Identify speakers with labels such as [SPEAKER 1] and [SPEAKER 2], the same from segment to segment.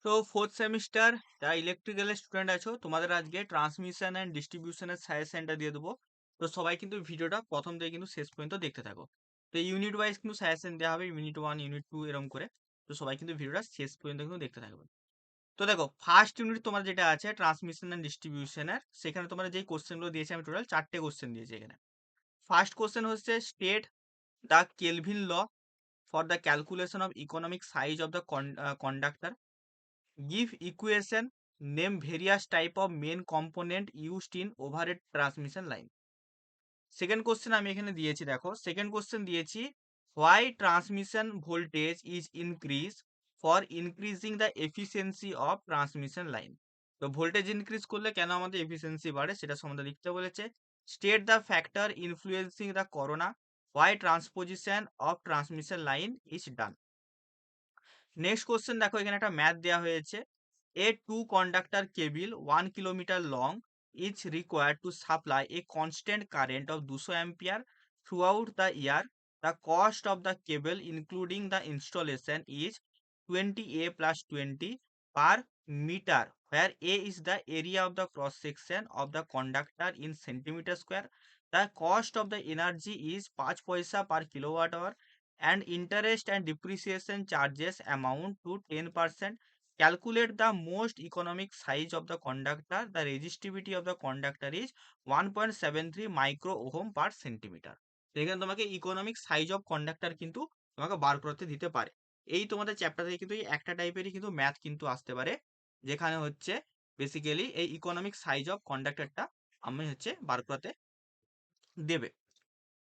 [SPEAKER 1] তো fourth semester যারা ইলেকট্রিক্যালের student আছো তোমাদের আজকে ট্রান্সমিশন অ্যান্ড ডিস্ট্রিবিউশনের সাজেশনটা দিয়ে দেবো। তো সবাই কিন্তু ভিডিওটা প্রথম থেকে কিন্তু শেষ পর্যন্ত দেখতে থাকো। তো ইউনিট ওয়াইজ কিন্তু সাজেশন দেওয়া হবে, ইউনিট 1 ইউনিট 2 এরকম করে। তো সবাই কিন্তু ভিডিওটা শেষ পর্যন্ত কিন্তু দেখতে থাকবে। তো দেখো ফার্স্ট ইউনিট তোমার যেটা আছে ট্রান্সমিশন অ্যান্ড ডিস্ট্রিবিউশনের, সেখানে তোমার যেই কোশ্চেনগুলো দিয়েছে আমি টোটাল 4টে কোশ্চেন দিয়েছি এখানে। ফার্স্ট কোশ্চেন হচ্ছে state the Kelvin law for the calculation of economic size of the conductor. Give equation, name various type of main component used in overhead transmission line. Second question আমি এখানে দিয়েছি, দেখো second question দিয়েছি why transmission voltage is increased for increasing the efficiency of transmission line. তো voltage increase করলে কেন আমাদের efficiency বাড়ে সেটা সম্বন্ধে লিখতে বলেছে। State the factor influencing the corona, why transposition of transmission line is done. Next question দেখো এখানে একটা ম্যাথ দেওয়া হয়েছে। A two conductor cable 1 kilometer long is required to supply a constant current of 200 ampere throughout the year. The cost of the cable including the installation is 20A plus 20 per meter, where A is the area of the cross section of the conductor in centimeter square. The cost of the energy is 5 paisa per kilowatt hour and interest and depreciation charges amount to 10%. Calculate the most economic size of the conductor. The resistivity of the conductor is 1.73 micro ohm per centimeter. তো এখানে তোমাকে economic size of conductor কিন্তু তোমাকে বার করতে দিতে পারে। এই তোমাদের চ্যাপ্টার থেকে কিন্তু এই একটা টাইপেরই কিন্তু ম্যাথ কিন্তু আসতে পারে, যেখানে হচ্ছে বেসিক্যালি এই ইকোনমিক সাইজ অফ কন্ডাক্টরটা আমি হচ্ছে বার করতে দেবে।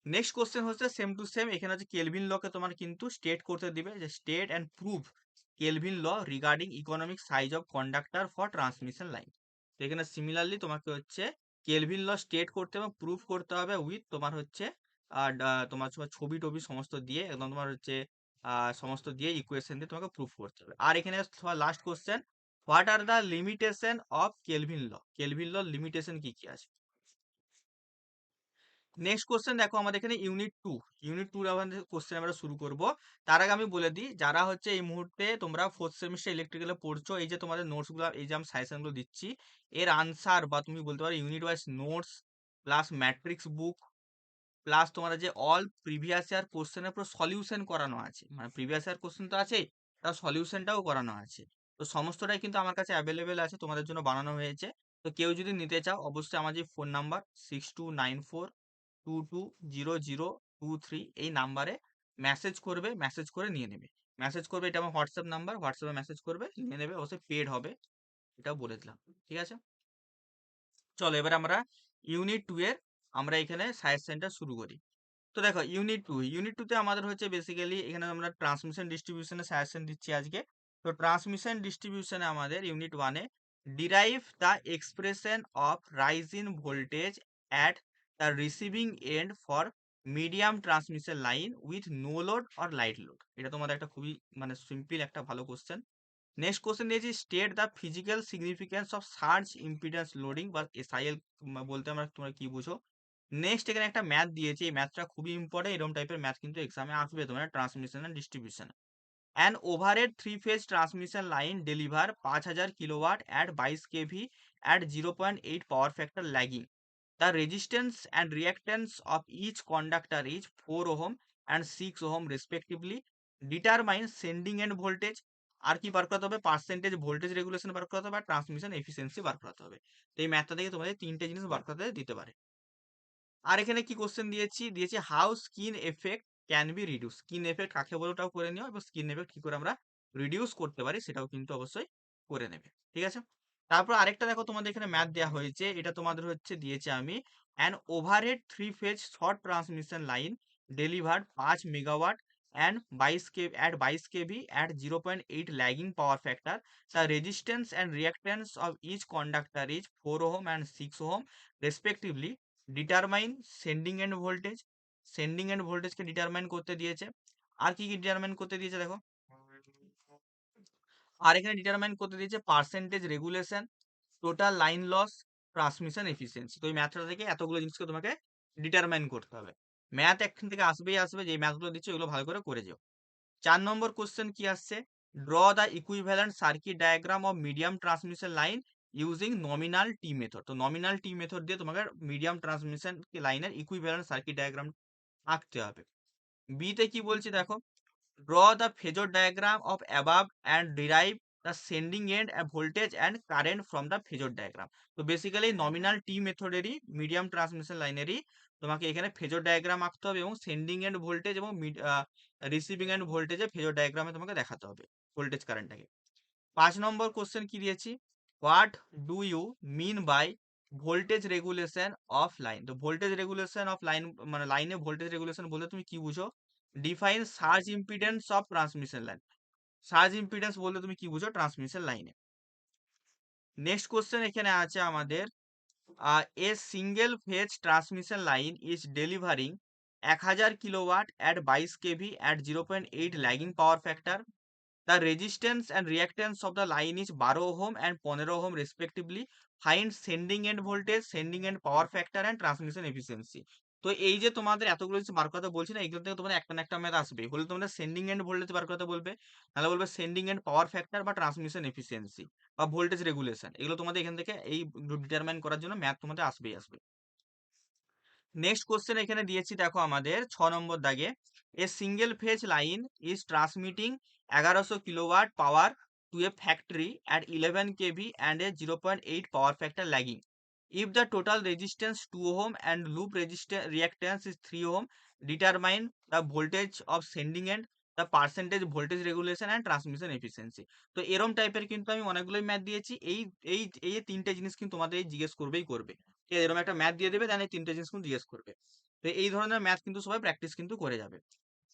[SPEAKER 1] নেক্সট কোশ্চেন হচ্ছে সেম টু সেম, এখানে হচ্ছে কেলভিন লকে তোমার কিন্তু স্টেট করতে দিবে যে state and prove Kelvin law regarding economic size of conductor for transmission line. তো এখানে সিমিলারলি তোমাকে হচ্ছে কেলভিন ল স্টেট করতে এবং প্রুভ করতে হবে উইথ তোমার হচ্ছে তোমার ছবি টবি সমস্ত দিয়ে একদম তোমার হচ্ছে সমস্ত দিয়ে ইকুয়েশন দিয়ে তোমাকে প্রুভ করতে হবে। আর এখানে তোমার last question, what are the limitation of Kelvin law, Kelvin law limitation কি কি আছে। নেক্সট কোশ্চেন দেখো আমাদের এখানে ইউনিট টু আমাদের কোশ্চেন আমরা শুরু করব। তার আগে আমি বলে দিই, যারা হচ্ছে এই মুহূর্তে তোমরা ফোর্থ সেমিস্টার ইলেকট্রিক্যালে পড়ছো, এই যে তোমাদের নোটসগুলো এই যে আমি সাজেশনগুলো দিচ্ছি, এর আনসার বা তুমি বলতে পারো unit wise notes plus matrix book plus তোমার যে অল প্রিভিয়াস ইয়ার কোশ্চেনের পুরো সলিউশন করানো আছে, মানে প্রিভিয়াস ইয়ার কোশ্চেন তো আছে, তার সলিউশনটাও করানো আছে। তো সমস্তটাই কিন্তু আমার কাছে অ্যাভেলেবেল আছে, তোমাদের জন্য বানানো হয়েছে। তো কেউ যদি নিতে চাও অবশ্যই আমার যে ফোন নাম্বার 6294220023 এই নাম্বারে মেসেজ করবে, মেসেজ করে নিয়ে নেবে। মেসেজ করবে, এটা আমার হোয়াটসঅ্যাপ নাম্বার, হোয়াটসঅ্যাপে মেসেজ করবে নিয়ে নেবে, অবশ্যই পেড হবে, এটাও বলে দিলাম। ঠিক আছে, চলো এবার আমরা ইউনিট 2 এর আমরা এখানে সাজেশনটা শুরু করি। তো দেখো ইউনিট টুতে আমাদের হচ্ছে বেসিক্যালি এখানে আমরা ট্রান্সমিশন ডিস্ট্রিবিউশনের সাজেশন দিচ্ছি আজকে। তো ট্রান্সমিশন ডিস্ট্রিবিউশনে আমাদের ইউনিট 1-এ derive the expression of rise in voltage at the receiving end for medium transmission line with no load or light load. এটা তোমাদের একটা খুবই মানে সিম্পল একটা ভালো কোশ্চেন। নেক্সট কোশ্চেন দিয়েছি state the physical significance of surge impedance loading বা SIL বলতে আমরা তোমরা কি বুঝো। নেক্সট এখানে একটা ম্যাথ দিয়েছি, এই ম্যাথটা খুবই ইম্পর্টেন্ট, এরকম টাইপের ম্যাথ কিন্তু এক্সামে আসবে তোমার transmission and distribution. An overhead 3 phase transmission line deliver 5000 kilowatt at 22 KV at 0.8 power factor lagging. The resistance and reactance of each conductor is 4 ohm and 6 ohm respectively. Determine sending end voltage. আর কি বার করতে হবে, percentage voltage regulation বার করতে হবে আর transmission efficiency বার করতে হবে। তো এই ম্যাথটা থেকে তোমাদের 3টে জিনিস বার করতে দিতে পারে। আর এখানে কি কোশ্চেন দিয়েছি how skin effect can be reduce. Skin effect কাকে বলে ওটাও করে নিও, এবং স্কিন এফেক্ট কি করে আমরা রিডিউস করতে পারি সেটাও কিন্তু অবশ্যই করে নেবে। ঠিক আছে, তারপর আরেকটা দেখো তোমাদের এখানে ম্যাথ দেওয়া হয়েছে, এটা তোমাদের হচ্ছে দিয়েছে আমি an overhead 3 phase short transmission line delivered 5 megawatt and 22 KV at 0.8 lagging power factor. The resistance and reactance of each conductor is 4 ohm and 6 ohm respectively. Determine sending end voltage. Sending end ভোল্টেজকে determine করতে দিয়েছে। আর কি কি determine করতে দিয়েছে দেখো, আর এখানে determine করতে দিয়েছে percentage regulation, total line loss, transmission efficiency. তো এই ম্যাথটা থেকে এতগুলো জিনিসকে তোমাকে ডিটারমাইন করতে হবে। ম্যাথ একখান থেকে আসবেই আসবে, যে ম্যাথগুলো দিচ্ছে ওগুলো ভালো করে যেও। 4 নম্বর কোশ্চেন কি আসছে, draw the equivalent circuit diagram of medium transmission line using nominal T method. তো নমিনাল টি মেথড দিয়ে তোমাকে মিডিয়াম ট্রান্সমিশন লাইনের ইকুইভ্যালেন্ট সার্কিট ডায়াগ্রাম আঁকতে হবে। বিতে কি বলছি দেখো, draw the phasor diagram of above and derive the sending end voltage and current from the phasor diagram. তো বেসিক্যালি নমিনাল টি মেথডেরই মিডিয়াম ট্রান্সমিশন লাইনেরই তোমাকে এখানে ফেজর ডায়াগ্রাম আঁকতে হবে এবং সেন্ডিং এন্ড ভোল্টেজ এবং রিসিভিং এন্ড ভোল্টেজে ফেজর ডায়াগ্রামে তোমাকে দেখাতে হবে ভোল্টেজ কারেন্টটাকে। 5 নম্বর কোশ্চেন কি দিয়েছি, what do you mean by voltage regulation of line. তো ভোল্টেজ রেগুলেশন অফ লাইন মানে লাইনে ভোল্টেজ রেগুলেশন বলতে তুমি কি বুঝো? Define surge impedance of transmission line. Surge impedance বলতে তুমি কি বুঝো ট্রান্সমিশন লাইনে। নেক্সট কোশ্চেন এখানে আছে আমাদের, a single phase transmission line is delivering 1000 kilowatt at 22 KV at 0.8 lagging power factor. The resistance and reactance of the line is 12 ohm and 15 ohm respectively. Find sending end voltage, sending end power factor and transmission efficiency. তো এই যে তোমাদের এতগুলো কিছু বার করতে বলছি না, এগুলো থেকে তোমাদের একটা না একটা ম্যাথ আসবে। হলে তোমাদের সেন্ডিং এন্ড ভোল্টেজ বার করতে বলবে, নাহলে বলবে সেন্ডিং এন্ড পাওয়ার ফ্যাক্টর বা ট্রান্সমিশন এফিসিয়েন্সি বা ভোল্টেজ রেগুলেশন। এগুলো তোমাদের এখান থেকে এই ডিটারমাইন করার জন্য ম্যাথ তোমাদের আসবেই আসবে। নেক্সট কোশ্চেন এখানে দিয়েছি দেখো আমাদের 6 নম্বর দাগে, a single phase line is transmitting 1100 kilowatt power to a factory at 11 KV and a 0.8 power factor lagging. If the total resistance 2 ohm and loop resistance reactance is 3 ohm, determine the voltage of sending end, the percentage voltage regulation and transmission efficiency. তো এরম টাইপের কিন্তু আমি অনেকগুলোই math দিয়েছি। এই এই এই যে তিনটে জিনিস কিন্তু তোমাদের এই জিজ্ঞেস করবেই করবে। ঠিক আছে, এরকম একটা ম্যাথ দিয়ে দেবে, দেন এই তিনটে জিনিস কিন্তু জিজ্ঞেস করবে। তো এই ধরনের ম্যাথ কিন্তু সবাই প্র্যাকটিস কিন্তু করে যাবে।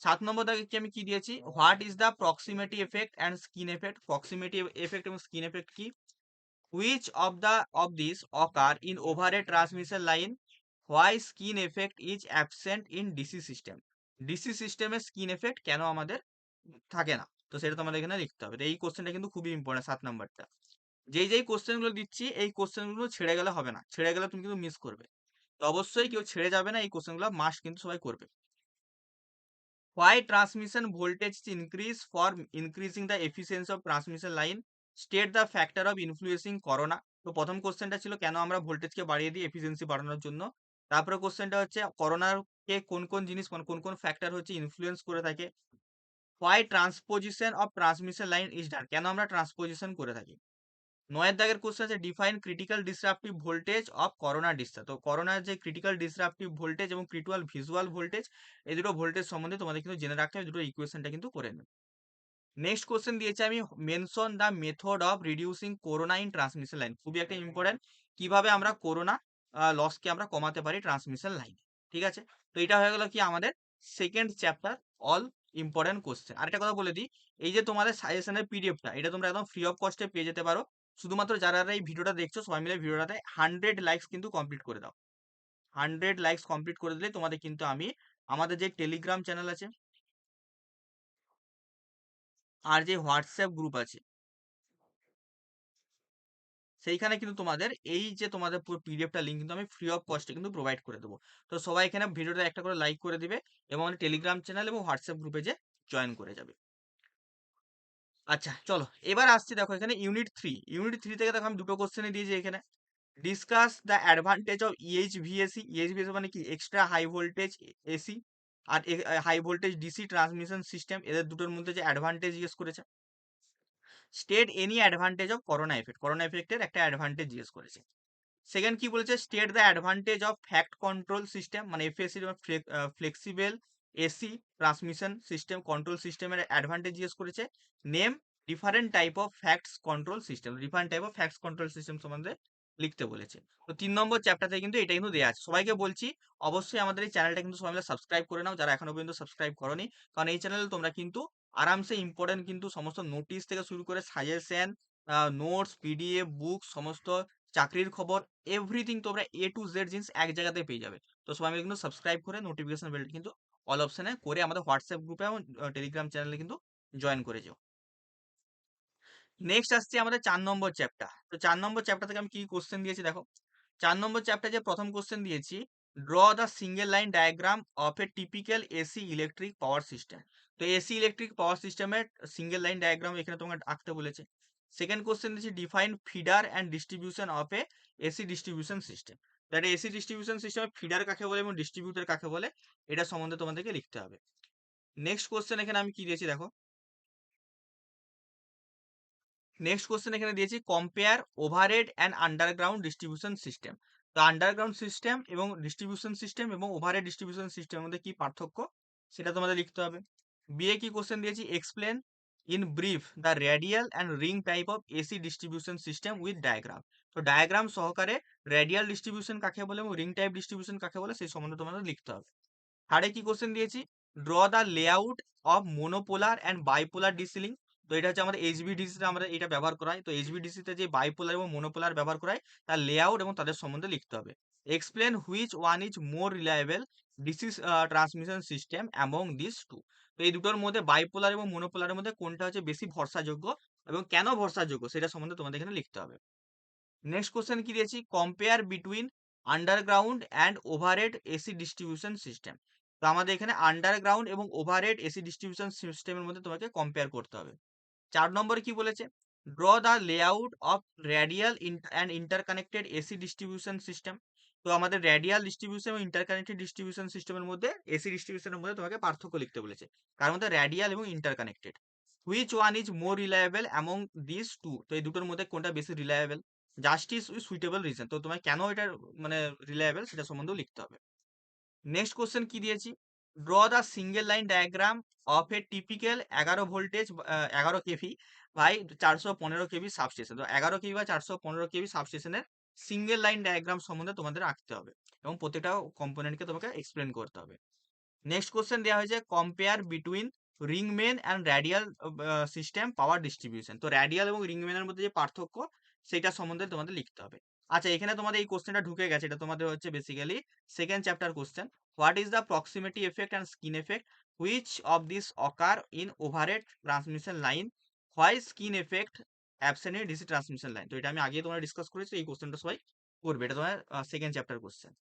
[SPEAKER 1] 7 নম্বর দাগে কি আমি কি দিয়েছি, what is the proximity effect and skin effect. Proximity effect এবং স্কিন এফেক্ট কি? Which of these occur in overhead transmission line? Why skin effect is absent in DC system? DC সিস্টেমে স্কিন এফেক্ট কেন আমাদের থাকে না? তো সেটা তোমাদের এখানে লিখতে হবে। তো এই কোশ্চেনটা কিন্তু খুবই ইম্পর্টেন্ট 7 নম্বরটা। যেই কোশ্চেনগুলো দিচ্ছি এই কোশ্চেনগুলো ছেড়ে গেলে হবে না, ছেড়ে গেলে তুমি কিন্তু মিস করবে। তো অবশ্যই কেউ ছেড়ে যাবে না, এই কোশ্চেনগুলো মাস্ট কিন্তু সবাই করবে। Why transmission voltage is increase for increasing the efficiency of transmission line? State the factor of influencing corona. তো প্রথম কোশ্চেনটা ছিল কেন আমরা ভোল্টেজকে বাড়িয়ে দিই এফিসিয়েন্সি বাড়ানোর জন্য। তারপরে কোশ্চেনটা হচ্ছে করোনার কে কোন কোন জিনিস মানে কোন কোন ফ্যাক্টর হচ্ছে ইনফ্লুয়েন্স করে থাকে। Why transposition of transmission line is done? কেন আমরা ট্রান্সপোজিশন করে থাকি। 9 দাগের কোশ্চেন আছে define critical disruptive voltage of corona discharge. তো করোনার যে ক্রিটিক্যাল ডিসরাপটিভ ভোল্টেজ এবং ক্রিটিক্যাল ভিজুয়াল ভোল্টেজ, এই দুটো ভোল্টেজ সম্বন্ধে তোমাদের কিন্তু জেনে রাখতে হবে, দুটো ইকুয়েশনটা কিন্তু করে নেবে। নেক্সট কোশ্চেন দিয়েছে আমি, mention the method of reducing corona in transmission line. খুবই একটা ইম্পর্টেন্ট, কিভাবে আমরা করোনা লসকে আমরা কমাতে পারি ট্রান্সমিশন লাইনে। ঠিক আছে, তো এটা হয়ে গেল কি আমাদের second chapter all important question. আরেকটা কথা বলে দিই, এই যে তোমাদের সাজেশনের পিডিএফটা এটা তোমরা একদম ফ্রি অফ কস্টে পেয়ে যেতে পারো। শুধুমাত্র যারা এই ভিডিওটা দেখছো সবাই মিলে ভিডিওটাতে 100 লাইকস কিন্তু কমপ্লিট করে দাও। 100 লাইকস কমপ্লিট করে দিলে তোমাদের কিন্তু আমি আমাদের যে টেলিগ্রাম চ্যানেল আছে আর যে হোয়াটসঅ্যাপ গ্রুপ আছে সেইখানে কিন্তু তোমাদের এই যে তোমাদের পুরো পিডিএফটা লিঙ্ক কিন্তু আমি ফ্রি অফ কস্টে কিন্তু প্রোভাইড করে দেবো। তো সবাই এখানে ভিডিওটা একটা করে লাইক করে দিবে এবং আমাদের টেলিগ্রাম চ্যানেল এবং হোয়াটসঅ্যাপ গ্রুপে যে জয়েন করে যাবে। আচ্ছা চলো এবার আসছি, দেখো এখানে ইউনিট 3 থেকে দেখো আমি দুটো কোশ্চেনে দিয়েছি এখানে। Discuss the advantage of EHVAC. EHVAC মানে কি, এক্সট্রা হাই ভোল্টেজ এসি আর high voltage DC transmission system, এদের দুটোর মধ্যে যে অ্যাডভান্টেজ জিজ্ঞেস করেছে। State any advantage of corona effect, corona এফেক্টের একটা অ্যাডভান্টেজ জিজ্ঞেস করেছে। সেকেন্ড কি বলেছে, state the advantage of fact control system, মানে FAC flexible AC transmission system control সিস্টেমের অ্যাডভান্টেজ জিজ্ঞেস করেছে। Name different type of facts control system, different type of facts control system সম্বন্ধে লিখতে বলেছে। তো 3 নম্বর চ্যাপ্টারে কিন্তু এটা কিন্তু দেওয়া আছে। সবাইকে বলছি অবশ্যই আমাদের এই চ্যানেলটা কিন্তু সবাই মিলে সাবস্ক্রাইব করে নাও, যারা এখনো পর্যন্ত সাবস্ক্রাইব করোনি, কারণ এই চ্যানেলে তোমরা কিন্তু আরামসে ইম্পর্টেন্ট কিন্তু সমস্ত নোটিশ থেকে শুরু করে সাজেশন, নোটস, পিডিএফ, বুক, সমস্ত চাকরির খবর, এভরিথিং তোমরা এ টু জেড জিনিস এক জায়গাতে পেয়ে যাবে। তো সবাই মিলে কিন্তু সাবস্ক্রাইব করে নোটিফিকেশন বেলটা কিন্তু অল অপশনে করে আমাদের হোয়াটসঅ্যাপ গ্রুপে এবং টেলিগ্রাম চ্যানেলে কিন্তু জয়েন করে যাও। নেক্সট আসছে আমাদের 4 নম্বর চ্যাপ্টার। তো 4 নম্বর চ্যাপ্টার থেকে আমি কি কোশ্চেন দিয়েছি দেখো। 4 নম্বর চ্যাপ্টার যে প্রথম কোশ্চেন দিয়েছি, draw the single line diagram of a typical AC electric power system. তো এসি ইলেকট্রিক পাওয়ার সিস্টেমের সিঙ্গেল লাইন ডায়াগ্রাম এখানে তোমাকে আঁকতে বলেছে। সেকেন্ড কোশ্চেন দিচ্ছি define feeder and distribution of A AC distribution system. তো একটা এসি ডিস্ট্রিবিউশন সিস্টেমে ফিডার কাকে বলে এবং ডিস্ট্রিবিউটর কাকে বলে এটা সম্বন্ধে তোমাদেরকে লিখতে হবে। নেক্সট কোশ্চেন এখানে আমি কি দিয়েছি দেখো, নেক্সট কোশ্চেন এখানে দিয়েছি compare overhead and underground distribution system. তো আন্ডারগ্রাউন্ড সিস্টেম এবং ডিস্ট্রিবিউশন সিস্টেম এবং ওভারহেড ডিস্ট্রিবিউশন সিস্টেমের মধ্যে কি পার্থক্য সেটা তোমাদের লিখতে হবে। বিয়ে কি কোশ্চেন দিয়েছি explain in brief the radial and ring type of AC distribution system with diagram. তো ডায়াগ্রাম সহকারে রেডিয়াল ডিস্ট্রিবিউশন কাকে বলে এবং রিং টাইপ ডিস্ট্রিবিউশন কাকে বলে সেই সম্বন্ধে তোমাদের লিখতে হবে। থার্ডে কি কোশ্চেন দিয়েছি draw the layout of monopolar and bipolar DC link. তো এটা হচ্ছে আমাদের এইচভিডিসিতে আমরা এটা ব্যবহার করাই। তো এইচভিডিসিতে যে বাইপোলার এবং মোনোপোলার ব্যবহার করাই তার লেআউট এবং তাদের সম্বন্ধে লিখতে হবে। Explain which one is more reliable DC transmission system among this two. তো এই দুটোর মধ্যে বাইপোলার এবং মোনোপোলারের মধ্যে কোনটা হচ্ছে বেশি ভরসাযোগ্য এবং কেন ভরসাযোগ্য সেটা সম্বন্ধে তোমাদের এখানে লিখতে হবে। নেক্সট কোশ্চেন কি দিয়েছি compare between underground and overhead AC distribution system. তো আমাদের এখানে আন্ডারগ্রাউন্ড এবং ওভারহেড এসি ডিস্ট্রিবিউশন সিস্টেমের মধ্যে তোমাকে কম্পেয়ার করতে হবে। 4 নম্বরে কি বলেছে draw the layout of radial and interconnected AC distribution system. তো আমাদের রেডিয়াল ডিস্ট্রিবিউশন এবং ইন্টারকানেক্টেড ডিস্ট্রিবিউশন সিস্টেমের মধ্যে এসি ডিস্ট্রিবিউশনের মধ্যে তোমাকে পার্থক্য লিখতে বলেছে, কার মধ্যে রেডিয়াল এবং interconnected. Which one is more reliable among this two. তো এই দুটোর মধ্যে কোনটা বেশি reliable. Justice with suitable reason. তো তোমায় কেন এটা মানে রিলায়েবল সেটা সম্বন্ধেও লিখতে হবে। নেক্সট কোশ্চেন কি দিয়েছি draw the single line diagram of a typical 11 voltage 11 KV by 415 KV substation. তো 11 কেভি বা 415 কেভি সাবস্টেশনের সিঙ্গেল লাইন ডায়াগ্রাম সম্বন্ধে তোমাদের আঁকতে হবে এবং প্রত্যেকটা কম্পোনেন্টকে তোমাকে এক্সপ্লেন করতে হবে। নেক্সট কোশ্চেন দেওয়া হয়েছে compare between ring main and radial system power distribution. তো র্যাডিয়াল এবং রিং মেনের মধ্যে যে পার্থক্য সেটা সম্বন্ধে তোমাদের লিখতে হবে। আচ্ছা এখানে তোমাদের এই কোশ্চেনটা ঢুকে গেছে, এটা তোমাদের হচ্ছে basically second chapter question. What is the proximity effect and skin effect which of this occur in overhead transmission line why skin effect absent in DC transmission line. তো এটা আমি আগে তোমরা ডিসকাস করেছি, এই কোশ্চেনটা সবাই করবে, এটা তোমার সেকেন্ড চ্যাপ্টার কোশ্চেন।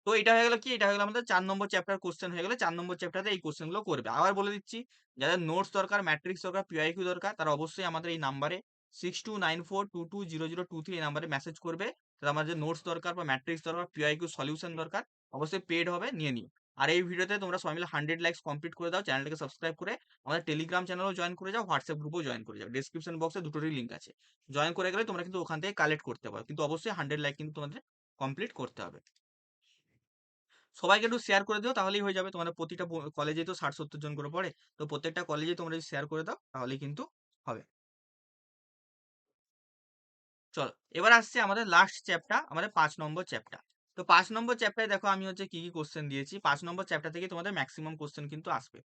[SPEAKER 1] তো এটা হয়ে গেল কি, এটা হয়ে গেল আমাদের 4 নম্বর চ্যাপ্টার কোশ্চেন হয়ে গেলে 4 নম্বর চ্যাপ্টারে এই কোশ্চেনগুলো করবে। আবার বলে দিচ্ছি যাদের নোটস দরকার, ম্যাট্রিক্স দরকার, পিআইকিউ দরকার তারা অবশ্যই আমাদের এই নাম্বারে 6294220023 এই নাম্বারে মেসেজ করবে। তাহলে আমার যে নোটস দরকার বা ম্যাট্রিক্স দরকার, পিআইকিউ সলিউশন দরকার অবশ্যই পেড হবে, নিয়ে নিও। আর এই ভিডিওতে তোমরা সবাই মিলে 100 লাইকস কমপ্লিট করে দাও, চ্যানেলটাকে সাবস্ক্রাইব করে আমাদের টেলিগ্রাম চ্যানেলও জয়েন করে যাও, হোয়াটসঅ্যাপ গ্রুপও জয়েন করে যাও। ডেসক্রিপশন বক্সে দুটোরই লিঙ্ক আছে, জয়েন করে গেলে তোমরা কিন্তু ওখান থেকে কালেক্ট করতে পারো, কিন্তু অবশ্যই 100 লাইক কিন্তু তোমাদের কমপ্লিট করতে হবে। সবাইকে একটু শেয়ার করে দিও তাহলেই হয়ে যাবে। তোমাদের প্রতিটা কলেজে তো 60-70 জন করে পড়ে, তো প্রত্যেকটা কলেজে তোমরা যদি শেয়ার করে দাও তাহলেই কিন্তু হবে। চলো এবার আসছে আমাদের লাস্ট চ্যাপ্টার, আমাদের 5 নম্বর চ্যাপ্টার। তো 5 নম্বর চ্যাপ্টারে দেখো আমি হচ্ছে কি কি কোশ্চেন দিয়েছি। 5 নম্বর চ্যাপ্টার থেকে তোমাদের ম্যাক্সিমাম কোশ্চেন কিন্তু আসবে।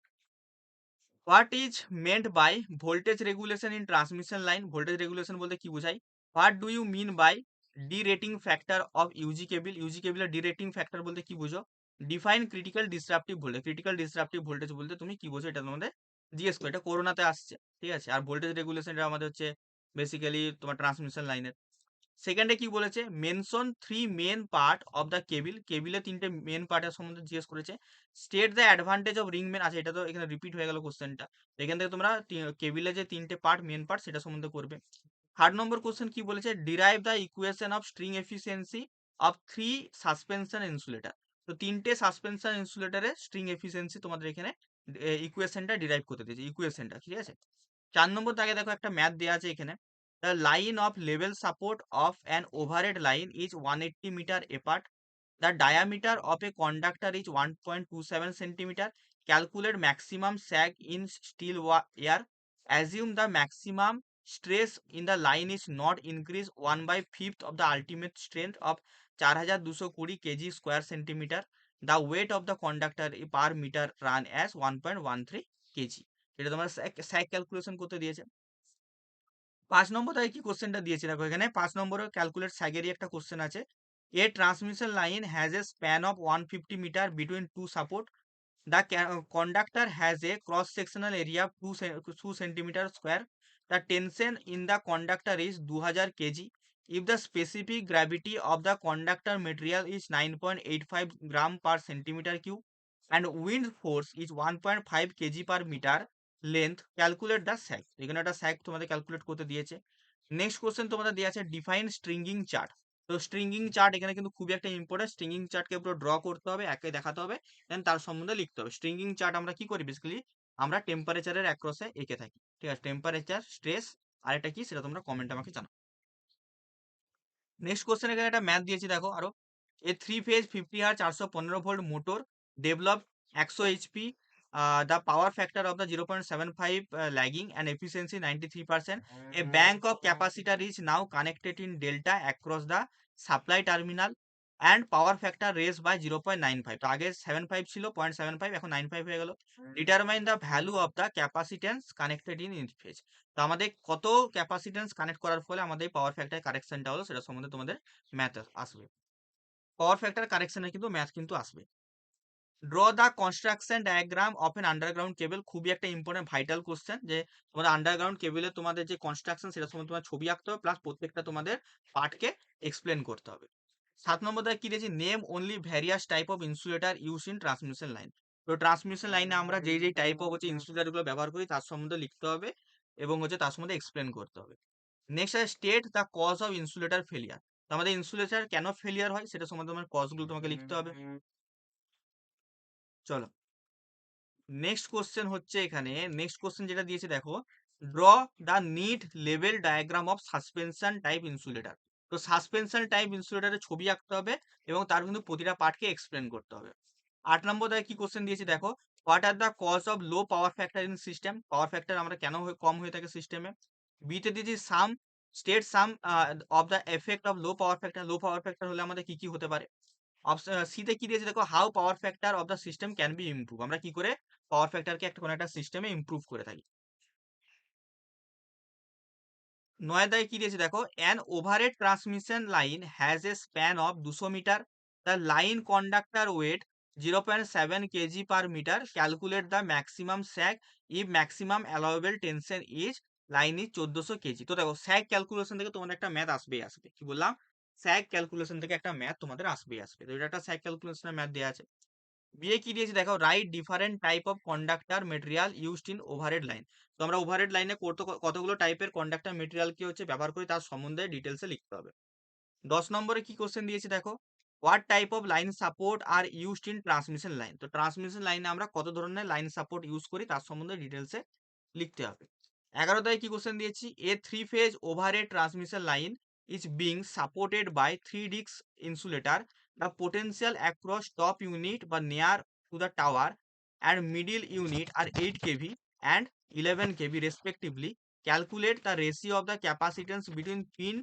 [SPEAKER 1] What is meant by voltage regulation in transmission line. Voltage regulation বলতে কি বোঝায়। What do you mean by derating factor of UG cable. UG কেবলের ডি রেটিং ফ্যাক্টর বলতে কি বুঝো। Define critical disruptive voltage. Critical disruptive voltage বলতে তুমি কি বোঝো এটা তোমাদের জিজ্ঞেস করো, এটা করোনাতে আসছে, ঠিক আছে। আর ভোল্টেজ রেগুলেশন এটা আমাদের হচ্ছে বেসিক্যালি তোমার ট্রান্সমিশন লাইনের। সেকেন্ডে কি বলেছে mention 3 main part of the cable. কেবিলের 3টে মেন পার্টের সম্বন্ধে জিজ্ঞেস করেছে। State the advantage of ring main. আচ্ছা এটা তো এখানে রিপিট হয়ে গেল কোশ্চেনটা, এখান থেকে তোমরা কেবিলের যে 3টে পার্ট মেন পার্ট সেটা সম্বন্ধে করবে। 3rd নম্বর কোশ্চেন কি বলেছে derive the equation of string efficiency of 3 suspension insulator. তো 3টে সাসপেনশন ইনসুলেটরের স্ট্রিং এফিসিয়েন্সি তোমাদের এখানে ইকুয়েশনটা ডিরাইভ করতে দিয়েছে, ইকুয়েশনটা, ঠিক আছে। 4 নম্বর দাগে দেখো একটা ম্যাথ দেওয়া আছে এখানে। The line of level support of an overhead line is 180 meter apart. The diameter of a conductor is 1.27 centimeter. Calculate maximum sag in steel wire. Assume the maximum stress in the line is not increase 1/5 of the ultimate strength of 4220 kg square centimeter. The weight of the conductor per meter run as 1.13 kg. এটা তোমার স্যাগ calculation করতে দিয়েছে। 5 নম্বর তাই কি কোশ্চেনটা দিয়েছে দেখো এখানে 5 নম্বরে ক্যালকুলেট স্যাগেরই একটা কোশ্চেন আছে। A transmission line has a span of 150 metre between two support. The conductor has a cross-sectional area of 2 centimeter square. The tension in the conductor is 2000 kg. If the specific gravity of the conductor material is 9.85 gram per centimeter cube, and wind force is 1.5 kg per meter length, calculate the sag। এখানে একটা স্যাগ তোমাদের calculate করতে দিয়েছে। Next question তোমাদের দেওয়া আছে define স্ট্রিঙ্গিং chart. তো স্ট্রিঙ্গিং chart এখানে কিন্তু খুবই একটা ইম্পর্টেন্ট, স্ট্রিঙ্গিং চার্টকে পুরো ড্র করতে হবে, একে দেখাতে হবে, দেন তার সম্বন্ধে লিখতে হবে। স্ট্রিঙ্গিং চার্ট আমরা কি করি বেসিক্যালি, আমরা টেম্পারেচারের অ্যাক্রসে এঁকে থাকি, ঠিক আছে? টেম্পারেচার, স্ট্রেস, আর এটা কি সেটা তোমরা কমেন্টে আমাকে জানাও। নেক্সট কোশ্চেন এখানে একটা ম্যাথ দিয়েছি দেখো আরো। এ three phase 50 hertz 415 volt motor develop 100 HP, the power factor of the 0.75 lagging and efficiency 93%. A bank of capacitor is now connected in delta across the supply terminal and power factor raised by 0.95। তো আগে 75 ছিল, 0.75, এখন 95 হয়ে গেল। Determine the value of the capacitance connected in each phase. তো আমাদের কত capacitance connect করার ফলে আমাদের পাওয়ার ফ্যাক্টর কারেকশনটা হলো, সেটা সম্বন্ধে তোমাদের ম্যাথ আসবে। পাওয়ার ফ্যাক্টর কারেকশনের কিন্তু ম্যাথ কিন্তু আসবে। Draw the construction diagram of an underground cable, খুবই একটা ইম্পর্টেন্ট ভাইটাল কোশ্চেন, যে তোমাদের আন্ডারগ্রাউন্ড কেবলে তোমাদের যে কনস্ট্রাকশন সেটা সম্বন্ধে তোমার ছবি আঁকতে হবে, প্লাস প্রত্যেকটা তোমাদের পার্টকে এক্সপ্লেন করতে হবে। 7 নম্বর দায় কি দিয়েছি, name only various type of insulator use in transmission line. তো ট্রান্সমিশন লাইনে আমরা যেই যেই টাইপ অফ ইনসুলেটার গুলো ব্যবহার করি তার সম্বন্ধে লিখতে হবে এবং তার সম্বন্ধে এক্সপ্লেন করতে হবে। নেক্সট আছে state the cause of insulator failure. তো আমাদের ইনসুলেটার কেন ফেলিয়ার হয় সেটা সম্বন্ধে তোমার কজগুলো তোমাকে লিখতে হবে। চলো নেক্সট কোশ্চেন হচ্ছে, এখানে নেক্সট কোশ্চেন যেটা দিয়েছে দেখো, draw the need level diagram of suspension type insulator. তো সাসপেনশন টাইপ ইনসুলেটারের ছবি আঁকতে হবে এবং তার কিন্তু প্রতিটা পার্টকে এক্সপ্লেন করতে হবে। 8 নম্বর দায় কি কোশ্চেন দিয়েছে দেখো, what are the cause of low power factor in system. Power factor আমরা কেন কম হয়ে থাকে সিস্টেমে। বিতে দিয়েছি some, state some of the effect of low power factor. Low power factor হলে আমাদের কি কি হতে পারে। সিতে কি দিয়েছে দেখো, how power factor of the system can be improve. আমরা কি করে পাওয়ার ফ্যাক্টরকে একটা কোনো একটা সিস্টেমে ইমপ্রুভ করে থাকি। 9 দায় কি দিয়েছে দেখো, an overhead transmission line has a span of 200 metre, the line conductor weight 0.7 kg per metre, calculate the maximum sag if maximum allowable tension is, line is 1400 kg. তো দেখো স্যাগ ক্যালকুলেশন থেকে তোমাদের একটা ম্যাথ আসবেই আসবে, কি বললাম, স্যাগ ক্যালকুলেশন থেকে একটা ম্যাথ তোমাদের আসবেই আসবে। তো এটা একটা স্যাগ ক্যালকুলেশনের ম্যাথ দেওয়া আছে। বিয়ে কি দিয়েছে দেখো, right different type of conductor material used in overhead line. তো আমরা ওভারহেড লাইনে কতগুলো টাইপের কন্ডাক্টর মেটেরিয়াল কি হচ্ছে ব্যবহার করি তার সম্বন্ধে ডিটেলসে লিখতে হবে। 10 নম্বরে কি কোশ্চেন দিয়েছে দেখো, what type of line support are used in transmission line. তো ট্রান্সমিশন লাইনে আমরা কত ধরনের লাইন সাপোর্ট ইউজ করি তার সম্বন্ধে ডিটেলসে লিখতে হবে। 11 কি কোশ্চেন দিয়েছি, a three phase overhead transmission line is being supported by 3 disc insulator, the potential across top unit বা near to the tower and middle unit are 8 kV and 11 kV respectively. Calculate the ratio of the capacitance between pin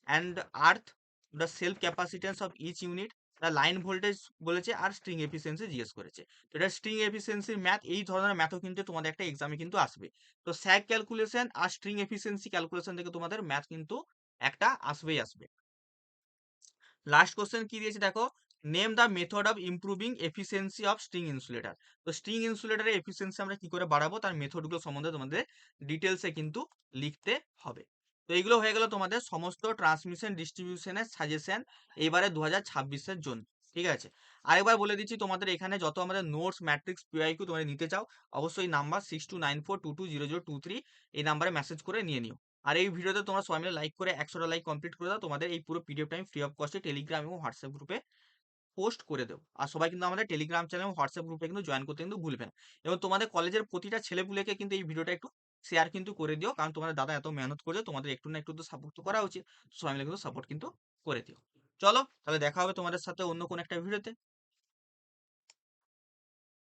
[SPEAKER 1] and earth, the self capacitance of each unit, the line voltage বলেছে, আর string efficiency জিজ্ঞেস করেছে। তো এটা string এফিসিয়েন্সির math, এই ধরনের ম্যাথও কিন্তু তোমাদের একটা এক্সামে কিন্তু আসবে। তো স্যাগ ক্যালকুলেশন আর স্ট্রিং এফিসিয়েন্সি ক্যালকুলেশন থেকে তোমাদের ম্যাথ কিন্তু একটা আসবেই আসবে। লাস্ট কোশ্চেন কি দিয়েছে দেখো, name the method of improving efficiency of string insulator. তো স্ট্রিং ইনসুলেটরের এফিসিয়েন্সি আমরা কি করে বাড়াবো তার মেথডগুলো সম্বন্ধে তোমাদের ডিটেলসে কিন্তু লিখতে হবে। তো এইগুলো হয়ে গেল তোমাদের সমস্ত ট্রান্সমিশন ডিস্ট্রিবিউশনের সাজেশন এবারে 2026-এর জন্য, ঠিক আছে? আরেকবার বলে দিচ্ছি, তোমাদের এখানে যত আমাদের নোটস, ম্যাট্রিক্স, পিআইকিউ তোমরা নিতে চাও, অবশ্যই নাম্বার 6294220023 এই নাম্বারে মেসেজ করে নিয়ে নিও। আর এই ভিডিওতে তোমরা সবাই মিলে লাইক করে 100টা লাইক কমপ্লিট করে দাও। তোমাদের এই পুরো পিডিএফটা আমি ফ্রি অফ কস্টে টেলিগ্রাম এবং হোয়াটসঅ্যাপ গ্রুপে পোস্ট করে দেবো। আর সবাই কিন্তু আমাদের টেলিগ্রাম চ্যানেল এবং হোয়াটসঅ্যাপ গ্রুপে কিন্তু জয়েন করতে কিন্তু ভুলবে না। এবং তোমাদের কলেজের প্রতিটা ছেলেপুলেকে কিন্তু এই ভিডিওটা একটু শেয়ার কিন্তু করে দিও, কারণ তোমাদের দাদা এত মেহনত করছে, তোমাদের একটু না একটু তো সাপোর্ট তো করা উচিত। সবাই মিলে কিন্তু সাপোর্ট কিন্তু করে দিও। চলো তাহলে দেখা হবে তোমাদের সাথে অন্য কোনো একটা ভিডিওতে।